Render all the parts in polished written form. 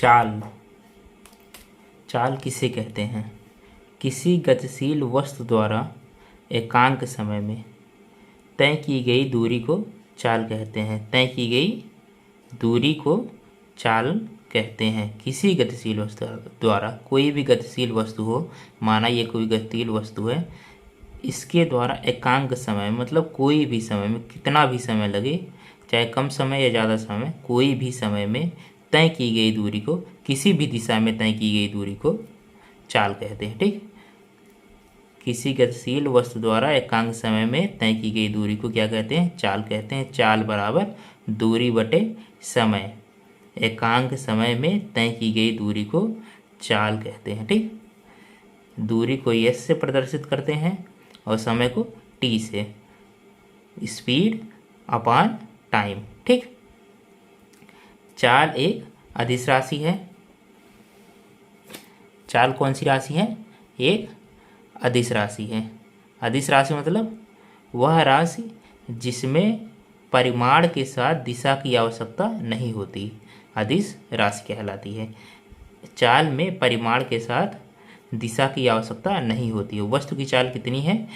चाल। चाल किसे कहते हैं? किसी गतिशील वस्तु द्वारा एकांक समय में तय की गई दूरी को चाल कहते हैं। तय की गई दूरी को चाल कहते हैं। किसी गतिशील वस्तु द्वारा, कोई भी गतिशील वस्तु हो, माना ये कोई गतिशील वस्तु है, इसके द्वारा एकांक समय मतलब कोई भी समय में, कितना भी समय लगे, चाहे कम समय या ज़्यादा समय, कोई भी समय में तय की गई दूरी को, किसी भी दिशा में तय की गई दूरी को चाल कहते हैं। ठीक, किसी गतिशील वस्तु द्वारा एकांक समय में तय की गई दूरी को क्या कहते हैं? चाल कहते हैं। चाल बराबर दूरी बटे समय। एकांक समय में तय की गई दूरी को चाल कहते हैं। ठीक, दूरी को s से प्रदर्शित करते हैं और समय को t से, स्पीड अपॉन टाइम। ठीक, चाल एक अदिश राशि है। चाल कौन सी राशि है? एक अदिश राशि है। अदिश राशि मतलब वह राशि जिसमें परिमाण के साथ दिशा की आवश्यकता नहीं होती, अदिश राशि कहलाती है। चाल में परिमाण के साथ दिशा की आवश्यकता नहीं होती है। वस्तु की चाल कितनी है,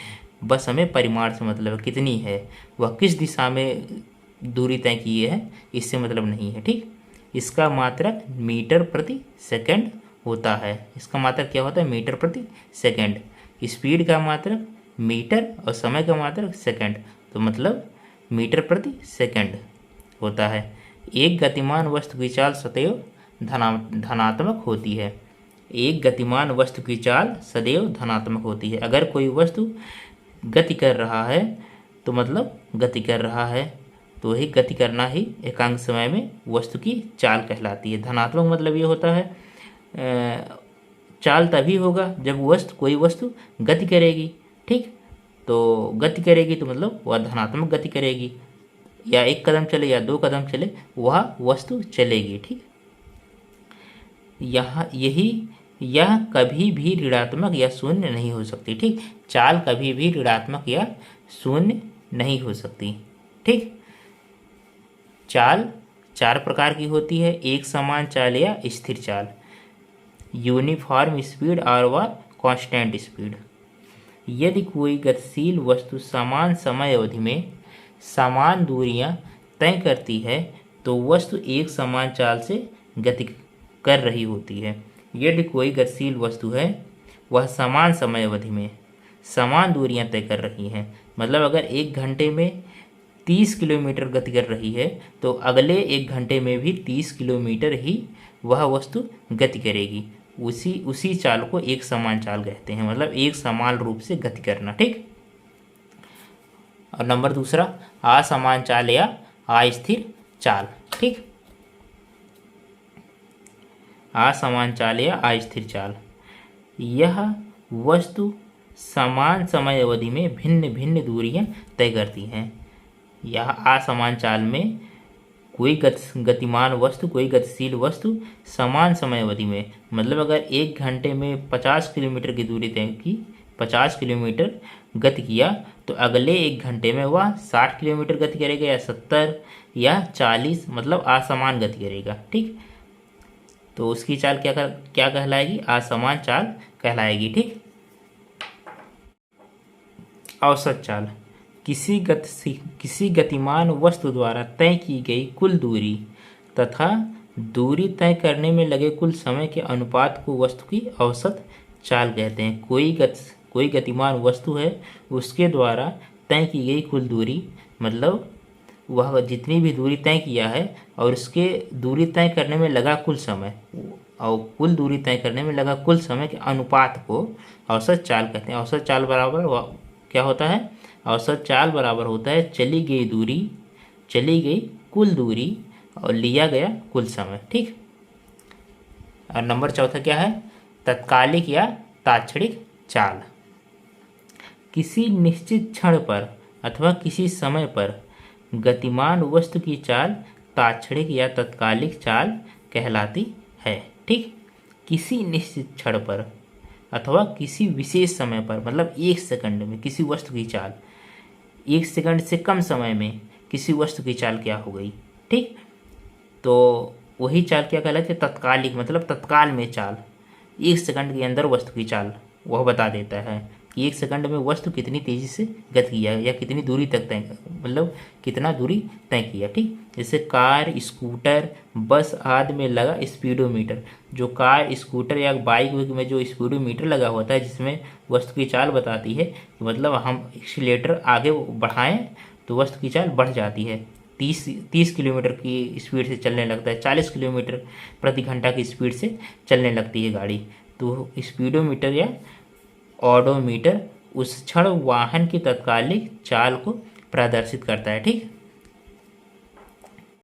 बस हमें परिमाण से मतलब कितनी है, वह किस दिशा में दूरी तय की है, इससे मतलब नहीं है। ठीक, इसका मात्रक मीटर प्रति सेकंड होता है। इसका मात्रक क्या होता है? मीटर प्रति सेकंड। स्पीड का मात्रक मीटर और समय का मात्रक सेकंड, तो मतलब मीटर प्रति सेकंड होता है। एक गतिमान वस्तु की चाल सदैव धनात्मक होती है। एक गतिमान वस्तु की चाल सदैव धनात्मक होती है। अगर कोई वस्तु गति कर रहा है तो मतलब गति कर रहा है, तो वही गति करना ही एकांक समय में वस्तु की चाल कहलाती है। धनात्मक मतलब ये होता है चाल तभी होगा जब कोई वस्तु गति करेगी। ठीक, तो गति करेगी तो मतलब वह धनात्मक गति करेगी, या एक कदम चले या दो कदम चले, वह वस्तु चलेगी। ठीक, यह कभी भी ऋणात्मक या शून्य नहीं हो सकती। ठीक, चाल कभी भी ऋणात्मक या शून्य नहीं हो सकती। ठीक, चाल चार प्रकार की होती है। एक समान चाल या स्थिर चाल, यूनिफॉर्म स्पीड और व कांस्टेंट स्पीड। यदि कोई गतिशील वस्तु समान समय अवधि में समान दूरियां तय करती है तो वस्तु एक समान चाल से गति कर रही होती है। यदि कोई गतिशील वस्तु है वह समान समय अवधि में समान दूरियां तय कर रही है, मतलब अगर एक घंटे में 30 किलोमीटर गति कर रही है तो अगले एक घंटे में भी 30 किलोमीटर ही वह वस्तु गति करेगी। उसी चाल को एक समान चाल कहते हैं, मतलब एक समान रूप से गति करना। ठीक, और नंबर दूसरा असमान चाल या अस्थिर चाल। ठीक, असमान चाल या अस्थिर चाल, यह वस्तु समान समय अवधि में भिन्न भिन्न दूरियां तय करती हैं। यह असमान चाल में कोई गतिमान वस्तु, कोई गतिशील वस्तु समान समय अवधि में, मतलब अगर एक घंटे में 50 किलोमीटर की दूरी तय की, 50 किलोमीटर गति किया, तो अगले एक घंटे में वह 60 किलोमीटर गति करेगा या 70 या 40, मतलब असमान गति करेगा। ठीक, तो उसकी चाल क्या कहलाएगी? असमान चाल कहलाएगी। ठीक, औसत चाल, किसी गतिमान वस्तु द्वारा तय की गई कुल दूरी तथा दूरी तय करने में लगे कुल समय के अनुपात को वस्तु की औसत चाल कहते हैं। कोई गतिमान वस्तु है, उसके द्वारा तय की गई कुल दूरी, मतलब वह जितनी भी दूरी तय किया है और उसके दूरी तय करने में लगा कुल समय, और कुल दूरी तय करने में लगा कुल समय के अनुपात को औसत चाल कहते हैं। औसत चाल बराबर क्या होता है? औसत चाल बराबर होता है चली गई कुल दूरी और लिया गया कुल समय। ठीक, और नंबर चौथा क्या है? तत्कालिक या तात्क्षणिक चाल। किसी निश्चित क्षण पर अथवा किसी समय पर गतिमान वस्तु की चाल तात्क्षणिक या तत्कालिक चाल कहलाती है। ठीक, किसी निश्चित क्षण पर अथवा किसी विशेष समय पर, मतलब एक सेकंड में किसी वस्तु की चाल, एक सेकंड से कम समय में किसी वस्तु की चाल क्या हो गई। ठीक, तो वही चाल क्या कहलाती है? तत्कालिक, मतलब तत्काल में चाल। 1 सेकंड के अंदर वस्तु की चाल वह बता देता है कि 1 सेकंड में वस्तु कितनी तेजी से गति किया या कितनी दूरी तक तय, मतलब कितना दूरी तय किया। ठीक, जैसे कार, स्कूटर, बस आदि में लगा स्पीडोमीटर। जो कार, स्कूटर या बाइक में जो स्पीडोमीटर लगा होता है जिसमें वस्तु की चाल बताती है, मतलब हम एक्सीलेटर आगे बढ़ाएं तो वस्तु की चाल बढ़ जाती है। 30 किलोमीटर की स्पीड से चलने लगता है, 40 किलोमीटर प्रति घंटा की स्पीड से चलने लगती है गाड़ी। तो स्पीडोमीटर या ऑडोमीटर उस क्षण वाहन की तत्कालिक चाल को प्रदर्शित करता है। ठीक,